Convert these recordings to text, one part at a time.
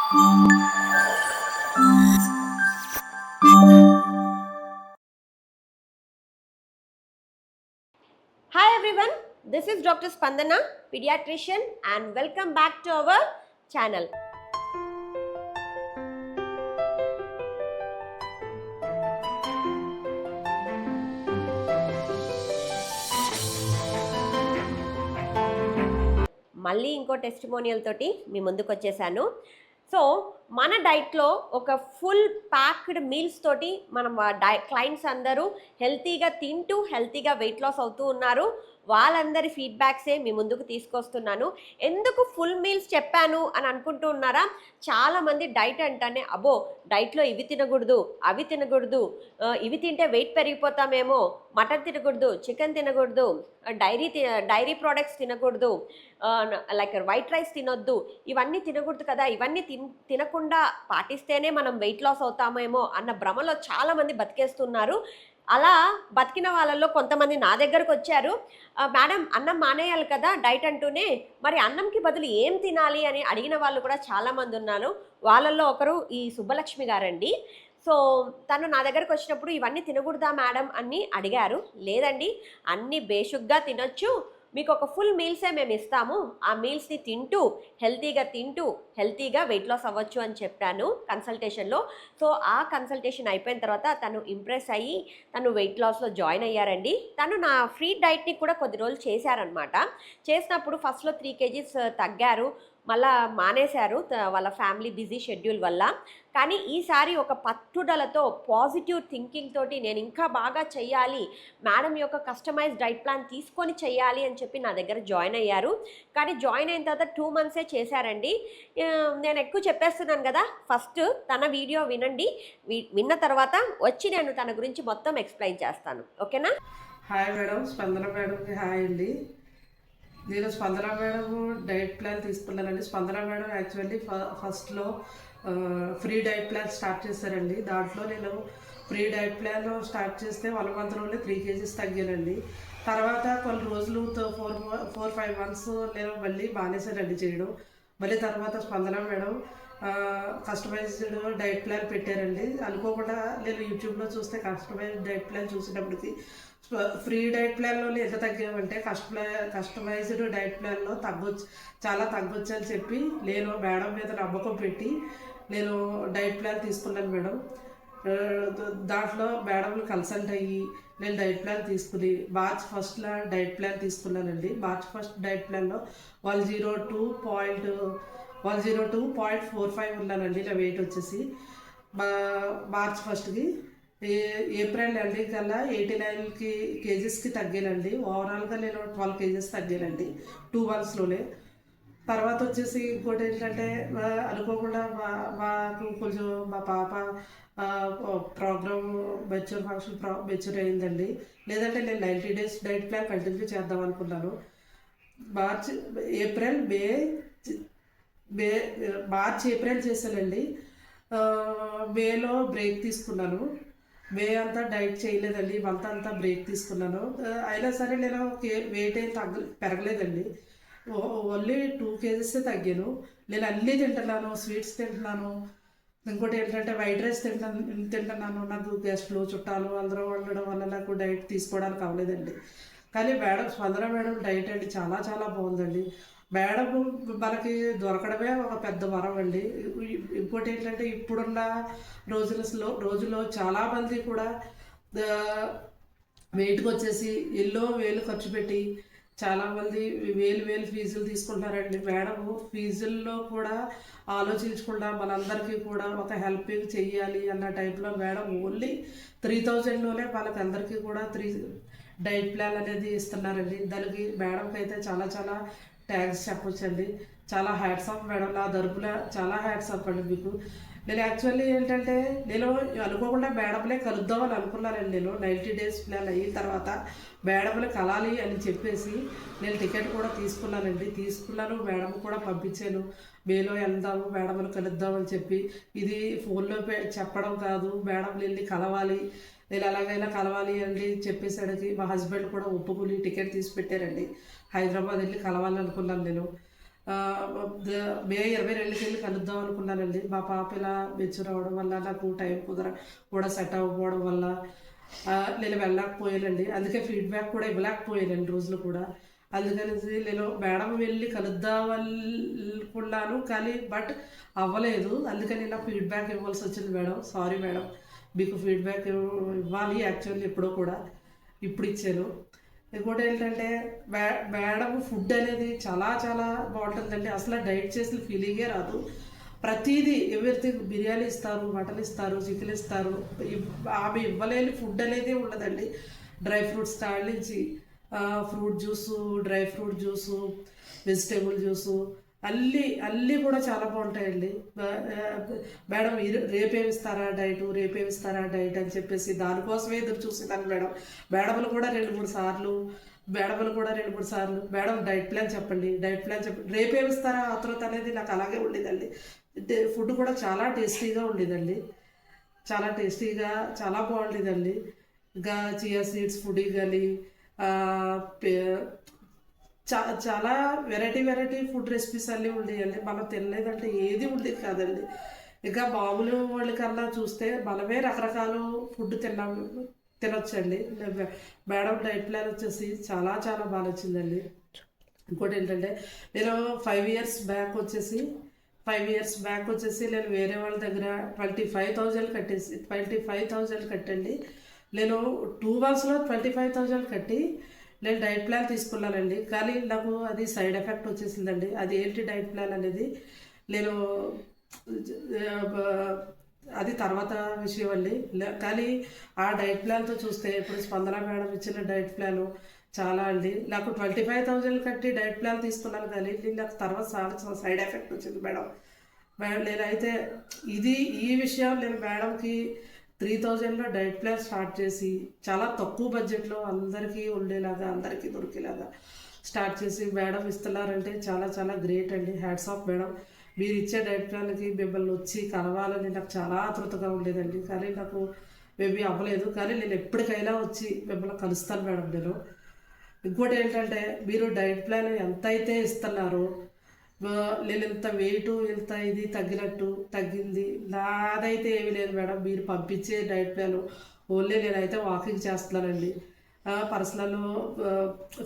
Hi everyone, this is Dr. Spandana, pediatrician, and welcome back to our channel. మళ్ళీ ఇంకో testimonial తోటి మీ ముందుకు వచ్చేసాను. సో మన డైట్లో ఒక ఫుల్ ప్యాక్డ్ మీల్స్ తోటి మనం క్లయింట్స్ అందరూ హెల్తీగా తింటూ హెల్తీగా వెయిట్ లాస్ అవుతూ ఉన్నారు. వాళ్ళందరి ఫీడ్బ్యాక్సే మీ ముందుకు తీసుకొస్తున్నాను. ఎందుకు ఫుల్ మీల్స్ చెప్పాను అని అనుకుంటూ ఉన్నారా? చాలామంది డైట్ అంటేనే అబ్బో డైట్లో ఇవి తినకూడదు, అవి తినకూడదు, ఇవి తింటే వెయిట్ పెరిగిపోతామేమో, మటన్ తినకూడదు, చికెన్ తినకూడదు, డైరీ ప్రోడక్ట్స్ తినకూడదు, లైక్ వైట్ రైస్ తినొద్దు, ఇవన్నీ తినకూడదు కదా, ఇవన్నీ తినకుండా పాటిస్తేనే మనం వెయిట్ లాస్ అవుతామేమో అన్న భ్రమలో చాలామంది బతికేస్తున్నారు. అలా బతికిన వాళ్ళల్లో కొంతమంది నా దగ్గరకు వచ్చారు, మేడం అన్నం మానేయాలి కదా డైట్ అంటూనే, మరి అన్నంకి బదులు ఏం తినాలి అని అడిగిన వాళ్ళు కూడా చాలామంది ఉన్నారు. వాళ్ళల్లో ఒకరు ఈ సుబ్బలక్ష్మి గారండి. సో తను నా దగ్గరకు వచ్చినప్పుడు ఇవన్నీ తినకూడదా మేడం అని అడిగారు. లేదండి, అన్నీ బేషుగ్గా తినొచ్చు, మీకు ఒక ఫుల్ మీల్సే మేము ఇస్తాము, ఆ మీల్స్ని తింటూ హెల్తీగా వెయిట్ లాస్ అవ్వచ్చు అని చెప్పాను కన్సల్టేషన్లో. సో ఆ కన్సల్టేషన్ అయిపోయిన తర్వాత తను ఇంప్రెస్ అయ్యి తను వెయిట్ లాస్లో జాయిన్ అయ్యారండి. తను నా ఫ్రీ డైట్ని కూడా కొద్ది రోజులు చేశారనమాట. చేసినప్పుడు ఫస్ట్లో 3 kgs తగ్గారు, మళ్ళా మానేశారు వాళ్ళ ఫ్యామిలీ బిజీ షెడ్యూల్ వల్ల. కానీ ఈసారి ఒక పట్టుదలతో పాజిటివ్ థింకింగ్ తోటి నేను ఇంకా బాగా చెయ్యాలి, మేడం యొక్క కస్టమైజ్ డైట్ ప్లాన్ తీసుకొని చెయ్యాలి అని చెప్పి నా దగ్గర జాయిన్ అయ్యారు. కానీ జాయిన్ అయిన తర్వాత 2 monthsే చేశారండి. నేను ఎక్కువ చెప్పేస్తున్నాను కదా, ఫస్ట్ తన వీడియో వినండి, విన్న తర్వాత వచ్చి నేను తన గురించి మొత్తం ఎక్స్ప్లెయిన్ చేస్తాను. ఓకేనా? హాయ్ మేడం, స్పందన మేడంకి హాయ్ అండి. నేను స్పందన మేడం డైట్ ప్లాన్ తీసుకున్నానండి. స్పందన మేడం యాక్చువల్లీ ఫస్ట్లో ఫ్రీ డైట్ ప్లాన్ స్టార్ట్ చేశారండి. దాంట్లో నేను ఫ్రీ డైట్ ప్లాన్ స్టార్ట్ చేస్తే 1 monthలోనే 3 kgs తగ్గానండి. తర్వాత కొన్ని రోజులు 4-5 months నేను మళ్ళీ మానేశానండి చేయడం. మళ్ళీ తర్వాత స్పందన మేడం కస్టమైజ్డ్ డైట్ ప్లాన్ పెట్టారండి. అనుకోకుండా నేను యూట్యూబ్లో చూస్తే కస్టమైజ్డ్ డైట్ ప్లాన్ చూసినప్పటికీ ఫ్రీ డైట్ ప్లాన్లో ఎంత తగ్గామంటే కస్టమైజ్డ్ డైట్ ప్లాన్లో చాలా తగ్గొచ్చు అని చెప్పి నేను మేడం మీద నమ్మకం పెట్టి నేను డైట్ ప్లాన్ తీసుకున్నాను మేడం. దాంట్లో మేడంని కన్సల్ట్ అయ్యి నేను డైట్ ప్లాన్ తీసుకుని March 1st డైట్ ప్లాన్ తీసుకున్నానండి. March 1st డైట్ ప్లాన్లో 102.45 ఉన్నానండి. నా వెయిట్ వచ్చేసి March 1st ఏప్రిల్ ఎండింగ్ కల్లా 89 kgsకి తగ్గానండి. ఓవరాల్గా నేను 12 kgs తగ్గానండి 2 monthsలోనే. తర్వాత వచ్చేసి ఇంకోటి ఏంటంటే అనుకోకుండా మాకు కొంచెం మా పాప ప్రోగ్రామ్ మెచ్యూర్ అయిందండి. లేదంటే నేను 90 days డైట్ ప్లాన్ కంటిన్యూ చేద్దాం అనుకున్నాను. మార్చ్ ఏప్రిల్ చేశానండి. మేలో బ్రేక్ తీసుకున్నాను. మే అంతా డైట్ చేయలేదండి, మంత్ అంతా బ్రేక్ తీసుకున్నాను. అయినా సరే నేను వెయిట్ ఏం పెరగలేదండి. Only 2 kgs తగ్గాను. నేను అన్నీ తింటున్నాను, స్వీట్స్ తింటున్నాను, ఇంకోటి ఏంటంటే వైట్ రైస్ తింటున్నాను. నాకు గెస్ట్లు చుట్టాలు అందరూ ఉండడం వల్ల నాకు డైట్ తీసుకోవడానికి అవ్వలేదండి. కానీ మేడం స్పందన మేడం డైట్ అండి చాలా చాలా బాగుందండి. మేడం మనకి దొరకడమే ఒక పెద్ద వరం అండి. ఇంకోటి ఏంటంటే ఇప్పుడున్న రోజుల్లో చాలామంది కూడా వెయిట్కి వచ్చేసి ఎల్లో వేలు ఖర్చు పెట్టి చాలామంది వేలు ఫీజులు తీసుకుంటున్నారండి. మేడం ఫీజుల్లో కూడా ఆలోచించకుండా మనందరికీ కూడా ఒక హెల్పింగ్ చెయ్యాలి అన్న టైప్లో మేడం ఓన్లీ 3000లోనే వాళ్ళకందరికీ కూడా డైట్ ప్లాన్ అనేది ఇస్తున్నారండి. దానికి మేడంకి అయితే చాలా చాలా థ్యాంక్స్ చెప్పొచ్చండి. చాలా హ్యాట్స్ ఆఫ్ మేడం, నా తరపున చాలా హ్యాట్స్ ఆఫ్ అండి మీకు. నేను యాక్చువల్లీ ఏంటంటే నేను అనుకోకుండా మేడంలే కలుద్దామని అనుకున్నానండి. నేను 90 days ప్లాన్ అయిన తర్వాత మేడంని కలాలి అని చెప్పేసి నేను టికెట్ కూడా తీసుకున్నాను. మేడం కూడా పంపించాను, మేలో వెళ్దాము మేడంని కలుద్దామని చెప్పి. ఇది ఫోన్లో చెప్పడం కాదు, మేడం వెళ్ళి కలవాలి, నేను ఎలాగైనా కలవాలి అని చెప్పేసరికి మా హస్బెండ్ కూడా ఒప్పుకుని టికెట్ తీసి పెట్టారండి. హైదరాబాద్ వెళ్ళి కలవాలనుకున్నాను నేను. మే 22కి వెళ్ళి కలుద్దాం అనుకున్నానండి. మా పాప ఇలా మెచ్యూర్ అవ్వడం వల్ల నాకు టైం కూడా సెట్ అవ్వకపోవడం వల్ల నేను వెళ్ళలేకపోయానండి. అందుకే ఫీడ్బ్యాక్ కూడా ఇవ్వలేకపోయానండి రోజులు కూడా. అందుకనేసి నేను మేడం వెళ్ళి కలుద్దాం అనుకున్నాను కానీ బట్ అవ్వలేదు. అందుకని నాకు ఫీడ్బ్యాక్ ఇవ్వాల్సి వచ్చింది మేడం. సారీ మేడం, మీకు ఫీడ్బ్యాక్ ఇవ్వాలి యాక్చువల్లీ ఎప్పుడో కూడా, ఇప్పుడు ఇచ్చాను. ఇంకోటి ఏంటంటే మేడం ఫుడ్ అనేది చాలా చాలా బాగుంటుందండి. అసలు డైట్ చేసిన ఫీలింగే రాదు. ప్రతిదీ ఎవ్రీథింగ్ బిర్యానీ ఇస్తారు, మటన్ ఇస్తారు, చికెన్ ఇస్తారు. ఆమె ఇవ్వలేని ఫుడ్ అనేది ఉండదండి. డ్రై ఫ్రూట్స్ కాడ నుంచి fruit juice, dry fruit juice, vegetable juice అన్నీ కూడా చాలా బాగుంటాయండి. మేడం రేపేమిస్తారా డైట్ అని చెప్పేసి దానికోసమే ఎదురు చూసేదాన్ని మేడం. మేడములు కూడా రెండు మూడు సార్లు మేడం డైట్ ప్లాన్ చెప్పండి రేపేమిస్తారా ఆ తర్వాత అనేది నాకు అలాగే ఉండేదండి. ఫుడ్ కూడా చాలా టేస్టీగా ఉండేదండి. చాలా బాగుండేదండి. ఇంకా చియా సీడ్స్ ఫుడ్ కానీ చాలా వెరైటీ ఫుడ్ రెసిపీస్ అన్నీ ఉండేయండి. మనం తినలేదంటే ఏది ఉండేది కాదండి. ఇంకా మామూలు వాళ్ళకన్నా చూస్తే మనమే రకరకాల ఫుడ్ తినొచ్చండి. మేడం డైట్ ప్లాన్ వచ్చేసి చాలా చాలా బాగా నచ్చిందండి. ఇంకోటి ఏంటంటే నేను 5 ఇయర్స్ బ్యాక్ వచ్చేసి నేను వేరే వాళ్ళ దగ్గర 25,000 కట్టండి. నేను 2 monthsలో 25,000 కట్టి నేను డైట్ ప్లాన్ తీసుకున్నానండి. కానీ నాకు అది సైడ్ ఎఫెక్ట్ వచ్చేసిందండి. అది ఏంటి డైట్ ప్లాన్ అనేది నేను అది తర్వాత విషయం అండి. కానీ ఆ డైట్ ప్లాన్తో చూస్తే ఇప్పుడు స్పందన మేడం ఇచ్చిన డైట్ ప్లాను చాలా అండి. నాకు 25,000 కట్టి డైట్ ప్లాన్ తీసుకున్నాను కానీ నాకు తర్వాత చాలా సైడ్ ఎఫెక్ట్ వచ్చింది మేడం. నేనైతే ఈ విషయం నేను మేడంకి 3,000లో డైట్ ప్లాన్ స్టార్ట్ చేసి చాలా తక్కువ బడ్జెట్లో అందరికీ ఉండేలాగా, అందరికీ దొరికేలాగా స్టార్ట్ చేసి మేడం ఇస్తున్నారంటే చాలా చాలా గ్రేట్ అండి. Hats off madam. మీరు ఇచ్చే డైట్ ప్లాన్కి మిమ్మల్ని వచ్చి కలవాలని నాకు చాలా ఆతృతగా ఉండేదండి. కానీ నాకు మేబీ అవ్వలేదు. కానీ నేను ఎప్పటికైనా వచ్చి మిమ్మల్ని కలుస్తాను మేడం నేను. ఇంకోటి ఏంటంటే మీరు డైట్ ప్లాన్ ఎంత అయితే ఇస్తున్నారో నేను ఇంత వెయిట్ ఇంత ఇది తగ్గింది నాదైతే ఏమీ లేదు మేడం. మీరు పంపించే డైట్ ప్లాన్ ఓన్లీ నేనైతే వాకింగ్ చేస్తున్నానండి. పర్సనల్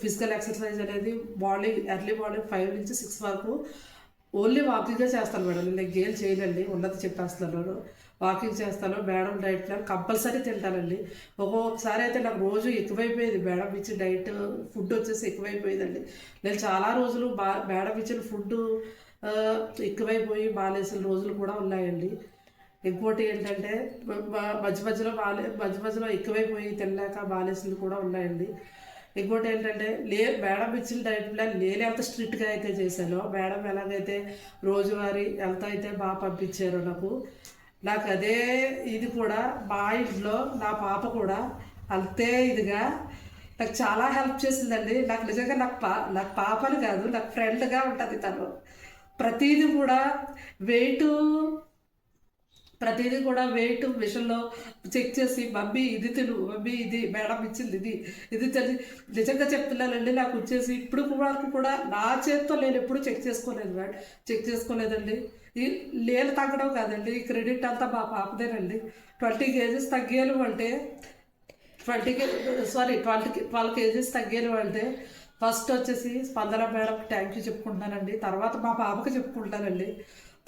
ఫిజికల్ ఎక్సర్సైజ్ అనేది ఎర్లీ మార్నింగ్ 5 నుంచి 6 వరకు ఓన్లీ వాకింగ్గా చేస్తాను మేడం. నేను గేమ్ చేయనండి, ఉన్నది చెప్పేస్తున్నాను. వాకింగ్ చేస్తాను. మేడం డైట్ ప్లాన్ కంపల్సరీ తింటానండి. ఒక్కొక్కసారి అయితే నాకు రోజు ఎక్కువైపోయేది. మేడం ఇచ్చిన ఫుడ్ వచ్చేసి ఎక్కువైపోయేదండి. నేను చాలా రోజులు మేడం ఇచ్చిన ఫుడ్ ఎక్కువైపోయి బాగాలేసిన రోజులు కూడా ఉన్నాయండి. ఇంకోటి ఏంటంటే మధ్య మధ్యలో ఎక్కువైపోయి తినలేక బాగాలేసినవి కూడా ఉన్నాయండి. ఇంకోటి ఏంటంటే మేడం ఇచ్చిన డైట్ ప్లాన్ నేను ఎంత స్ట్రిక్ట్గా అయితే చేశానో, మేడం ఎలాగైతే రోజువారీ ఎంత అయితే బాగా పంపించారో నాకు అదే ఇది కూడా మా ఇంట్లో నా పాప కూడా అంతే ఇదిగా నాకు చాలా హెల్ప్ చేసిందండి. నాకు నిజంగా నాకు పాపని కాదు, నాకు ఫ్రెండ్గా ఉంటుంది తను. ప్రతిదీ కూడా వెయిట్ విషయంలో చెక్ చేసి మమ్మీ ఇది తిను, మమ్మీ ఇది మేడం ఇచ్చింది ఇది తెలిసి నిజంగా చెప్తున్నానండి. నాకు వచ్చేసి ఇప్పుడు వరకు కూడా నా చేతితో నేను ఎప్పుడు చెక్ చేసుకోలేదండి. నేను తగ్గడం కాదండి, ఈ క్రెడిట్ అంతా మా పాపదేనండి. 20 kgs తగ్గాను అంటే 12 kgs తగ్గాను అంటే ఫస్ట్ వచ్చేసి స్పందన మేడంకి థ్యాంక్ యూ చెప్పుకుంటున్నానండి. తర్వాత మా పాపకి చెప్పుకుంటానండి.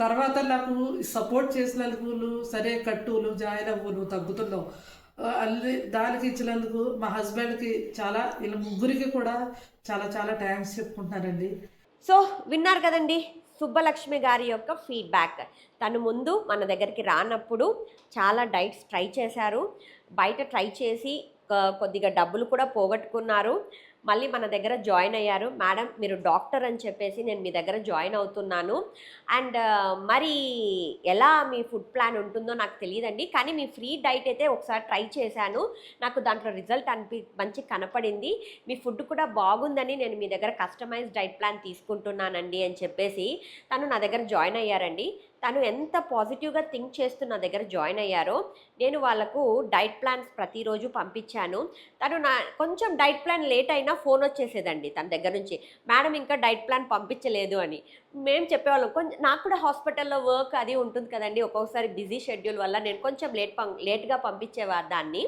తర్వాత నాకు సపోర్ట్ చేసినందుకు సరే కట్టులు జాయిన్ అవ్వు తగ్గుతున్నావు అల్లి దానికి ఇచ్చినందుకు మా హస్బెండ్కి ఇలా ముగ్గురికి కూడా చాలా చాలా థ్యాంక్స్ చెప్పుకుంటున్నానండి. సో విన్నారు కదండి సుబ్బలక్ష్మి గారి యొక్క ఫీడ్బ్యాక్. తను ముందు మన దగ్గరికి రానప్పుడు చాలా డైట్స్ ట్రై చేశారు. బయట ట్రై చేసి కొద్దిగా డబ్బులు కూడా పోగొట్టుకున్నారు. మళ్ళీ మన దగ్గర జాయిన్ అయ్యారు. మేడం మీరు డాక్టర్ అని చెప్పేసి నేను మీ దగ్గర జాయిన్ అవుతున్నాను. అండ్ మరి ఎలా మీ ఫుడ్ ప్లాన్ ఉంటుందో నాకు తెలియదండి. కానీ మీ ఫ్రీ డైట్ అయితే ఒకసారి ట్రై చేశాను. నాకు దాంట్లో రిజల్ట్ మంచి కనపడింది. మీ ఫుడ్ కూడా బాగుందని నేను మీ దగ్గర కస్టమైజ్ డైట్ ప్లాన్ తీసుకుంటున్నానండి అని చెప్పేసి తను నా దగ్గర జాయిన్ అయ్యారండి. తను ఎంత పాజిటివ్గా థింక్ చేస్తూ నా దగ్గర జాయిన్ అయ్యారో నేను వాళ్ళకు డైట్ ప్లాన్స్ ప్రతిరోజు పంపించాను. తను కొంచెం డైట్ ప్లాన్ లేట్ అయినా ఫోన్ వచ్చేసేదండి తన దగ్గర నుంచి, మేడం ఇంకా డైట్ ప్లాన్ పంపించలేదు అని. మేము చెప్పేవాళ్ళం, కొంచెం నాకు కూడా హాస్పిటల్లో వర్క్ అది ఉంటుంది కదండి, ఒక్కొక్కసారి బిజీ షెడ్యూల్ వల్ల నేను కొంచెం లేట్గా పంపించేవాదాన్ని.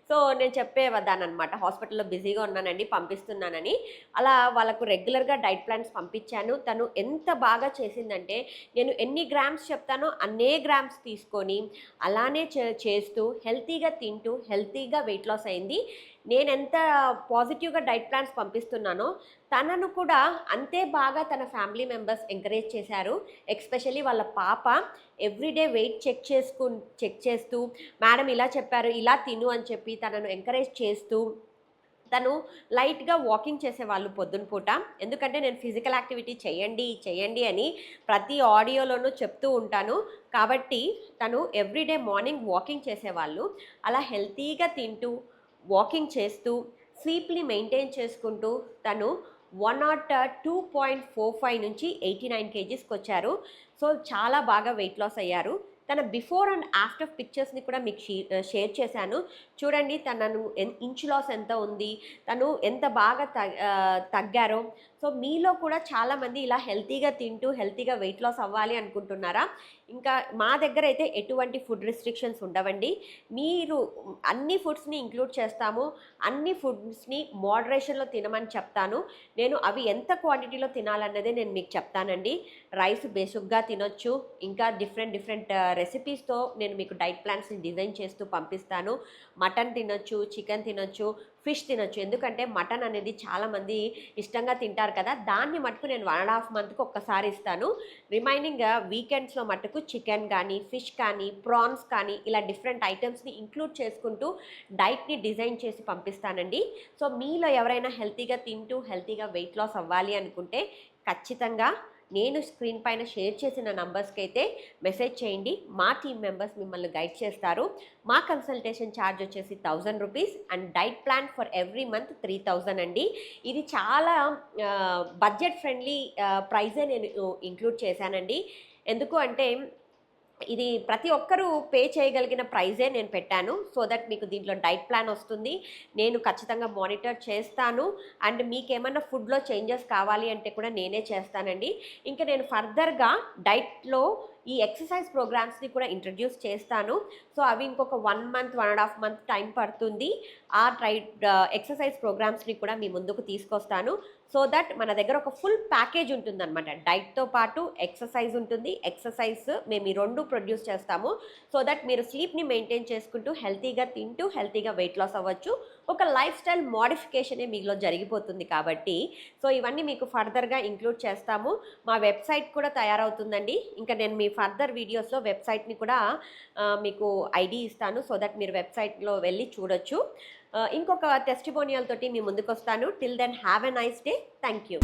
సో నేను చెప్పేదాన్ని అనమాట, హాస్పిటల్లో బిజీగా ఉన్నానండి పంపిస్తున్నానని. అలా వాళ్ళకు రెగ్యులర్గా డైట్ ప్లాన్స్ పంపించాను. తను ఎంత బాగా చేసిందంటే, నేను ఎన్ని గ్రామ్స్ చెప్తానో అన్నే గ్రామ్స్ తీసుకొని అలానే చేస్తూ హెల్తీగా తింటూ హెల్తీగా వెయిట్ లాస్ అయింది. నేను ఎంత పాజిటివ్గా డైట్ ప్లాన్స్ పంపిస్తున్నానో తనను కూడా అంతే బాగా తన ఫ్యామిలీ మెంబర్స్ ఎంకరేజ్ చేశారు. ఎస్పెషల్లీ వాళ్ళ పాప ఎవ్రీడే వెయిట్ చెక్ చేస్తూ మేడం ఇలా చెప్పారు ఇలా తిను అని చెప్పి తనను ఎంకరేజ్ చేస్తూ, తను లైట్గా వాకింగ్ చేసేవాళ్ళు పొద్దున పూట. ఎందుకంటే నేను ఫిజికల్ యాక్టివిటీ చేయండి అని ప్రతి ఆడియోలోనూ చెప్తూ ఉంటాను కాబట్టి తను ఎవ్రీడే మార్నింగ్ వాకింగ్ చేసేవాళ్ళు. అలా హెల్తీగా తింటూ వాకింగ్ చేస్తూ స్లీప్ని మెయింటైన్ చేసుకుంటూ తను 102.45 నుంచి 89 kgsకి వచ్చారు. సో చాలా బాగా వెయిట్ లాస్ అయ్యారు. తన బిఫోర్ అండ్ ఆఫ్టర్ పిక్చర్స్ని కూడా మీకు షేర్ చేశాను. చూడండి తనను ఇంచ్ లాస్ ఎంత ఉంది, తను ఎంత బాగా తగ్గారో. సో మీలో కూడా చాలామంది ఇలా హెల్తీగా తింటూ హెల్తీగా వెయిట్ లాస్ అవ్వాలి అనుకుంటున్నారా? ఇంకా మా దగ్గర అయితే ఎటువంటి ఫుడ్ రిస్ట్రిక్షన్స్ ఉండవండి. మీరు అన్ని ఫుడ్స్ని ఇంక్లూడ్ చేస్తాము, అన్ని ఫుడ్స్ని మోడరేషన్లో తినమని చెప్తాను. నేను అవి ఎంత క్వాంటిటీలో తినాలన్నదే నేను మీకు చెప్తానండి. రైస్ బేసిక్గా తినొచ్చు, ఇంకా డిఫరెంట్ రెసిపీస్తో నేను మీకు డైట్ ప్లాన్స్ని డిజైన్ చేస్తూ పంపిస్తాను. మటన్ తినొచ్చు, చికెన్ తినొచ్చు, ఫిష్ తినొచ్చు. ఎందుకంటే మటన్ అనేది చాలామంది ఇష్టంగా తింటారు కదా, దాన్ని మటుకు నేను 1.5 monthకి ఒక్కసారి ఇస్తాను. రిమైనింగ్ వీకెండ్స్లో మటుకు చికెన్ కానీ ఫిష్ కానీ ప్రాన్స్ కానీ ఇలా డిఫరెంట్ ఐటమ్స్ని ఇంక్లూడ్ చేసుకుంటూ డైట్ని డిజైన్ చేసి పంపిస్తానండి. సో మీలో ఎవరైనా హెల్తీగా తింటూ హెల్తీగా వెయిట్ లాస్ అవ్వాలి అనుకుంటే ఖచ్చితంగా నేను స్క్రీన్ పైన షేర్ చేసిన నంబర్స్కి అయితే మెసేజ్ చేయండి. మా టీమ్ మెంబర్స్ మిమ్మల్ని గైడ్ చేస్తారు. మా కన్సల్టేషన్ ఛార్జ్ వచ్చేసి 1000 rupees and diet plan for every month 3000 అండి. ఇది చాలా బడ్జెట్ ఫ్రెండ్లీ ప్రైజే నేను ఇంక్లూడ్ చేశానండి. ఎందుకు అంటే ఇది ప్రతి ఒక్కరూ పే చేయగలిగిన ప్రైజే నేను పెట్టాను. సో దట్ మీకు దీంట్లో డైట్ ప్లాన్ వస్తుంది, నేను ఖచ్చితంగా మానిటర్ చేస్తాను. అండ్ మీకేమన్నా ఫుడ్లో చేంజెస్ కావాలి అంటే కూడా నేనే చేస్తానండి. ఇంకా నేను ఫర్దర్గా డైట్లో ఈ ఎక్సర్సైజ్ ప్రోగ్రామ్స్ని కూడా ఇంట్రడ్యూస్ చేస్తాను. సో అవి ఇంకొక 1 month 1.5 month టైం పడుతుంది. ఆ ఎక్సర్సైజ్ ప్రోగ్రామ్స్ని కూడా మీ ముందుకు తీసుకొస్తాను. సో దట్ మన దగ్గర ఒక ఫుల్ ప్యాకేజ్ ఉంటుందన్నమాట. డైట్తో పాటు ఎక్సర్సైజ్ ఉంటుంది, ఎక్సర్సైజ్ మేము ఈ 2 ప్రొడ్యూస్ చేస్తాము. సో దట్ మీరు స్లీప్ని మెయింటైన్ చేసుకుంటూ హెల్తీగా తింటూ హెల్తీగా వెయిట్ లాస్ అవ్వచ్చు. ఒక లైఫ్ స్టైల్ మోడిఫికేషనే మీలో జరిగిపోతుంది కాబట్టి సో ఇవన్నీ మీకు ఫర్దర్గా ఇంక్లూడ్ చేస్తాము. మా వెబ్సైట్ కూడా తయారవుతుందండి. ఇంకా నేను మీ ఫర్దర్ వీడియోస్లో వెబ్సైట్ని కూడా మీకు ఐడి ఇస్తాను. సో దట్ మీరు వెబ్సైట్లో వెళ్ళి చూడొచ్చు. ఇంకొక టెస్టిమోనియల్ తోటి మీ ముందుకు వస్తాను. Till then have a nice day. Thank you.